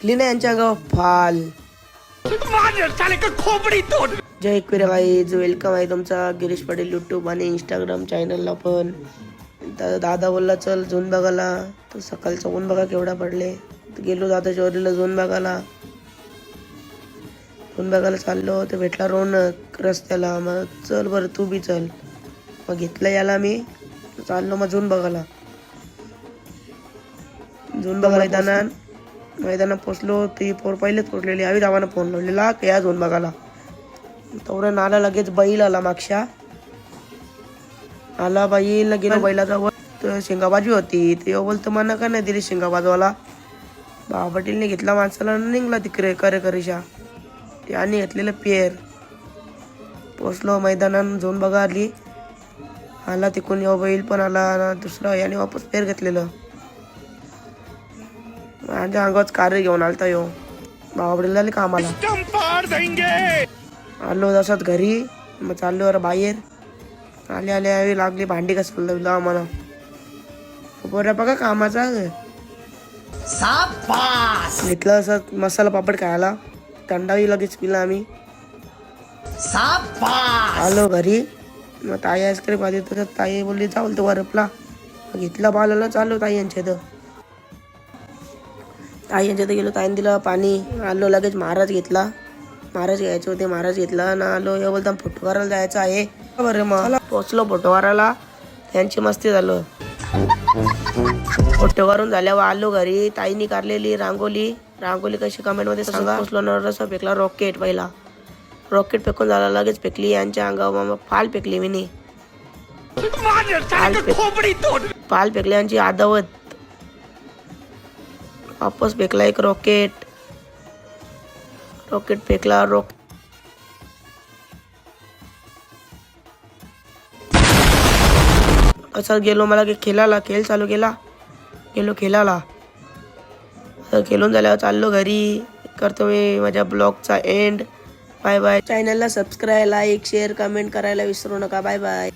Clean यांच्या गाव फाल जय Ekvira guys, welcome आहे तुमचा गिरीश पाटील यूट्यूब आणि इंस्टाग्राम चॅनलला पण. दादा बोलला चल झोन बघायला, तर सकाळचा ऊन बघा केवढा पडले. गेलो दादाच्या वरीला झोन बघायला चाललो, तर भेटला रौनक रस्त्याला. मग चल बरं तू बी चल, मग घेतलं याला मी. चाललो मग झोन बघायला येताना मैदानात पोचलो. ती पोर पहिलेच पोचलेली, आम्ही दावानं फोन लावलेला की या झोन बघायला. तेवढ्या नाला लगेच बैल आला, मागच्या आला बैल. गेलो बैलाचा वर शेंगाबाजी होती, ते बोलतो मना का नाही दिली शेंगाबाजवाला. पाटीलने घेतला माणसाला, निघला तिकडे करेशा त्याने घेतलेलं पेर. पोचलो मैदानात, झोन बघा आला तिकून येऊ बैल पण आला. दुसरा याने वापस पेर घेतलेलं. माझ्या अंगात कार्य घेऊन आलता यो. बाबाकडे झाले कामाला. आलो तसाच घरी, मग चाललो बाहेर. आले लागली भांडी घासायला आम्हाला. बरं बघा कामाचा घेतला असं मसाला पापड खायला. थंडावी लगेच पिला आम्ही. आलो घरी, मग ताई आईस्क्रीम आली. तर ताई बोलली जाऊ तो वरपला. घेतला बालाला, चाललो ताई यांच्या इथं गेलो. ताईने दिलं पाणी. आलो लगेच महाराज घेतला. महाराज घ्यायचे होते, महाराज घेतला ना. आलो या बोलता फोटो करायला जायचं आहे. बरं मग पोचलो फोटो करायला. त्यांची मस्ती झालं. फोटो करून झाल्यावर आलो घरी. ताईनी काढलेली रांगोली कशी कमेंटमध्ये सांगा. पोचलो नरसा फेकला रॉकेट. पहिला रॉकेट फेकून झाला, लगेच फेकली यांच्या अंगावर. फाल फेकली मी, फाल फेकली यांची आदवत. वापस फेकला एक रॉकेट फेकला. असं गेलो मला खेळ चालू केला. गेलो खेळायला. खेळून झाल्यावर चाललो घरी. करतो मी माझ्या ब्लॉगचा एंड. Bye bye. चॅनलला सबस्क्राईब, लाईक, शेअर, कमेंट करायला विसरू नका. Bye bye.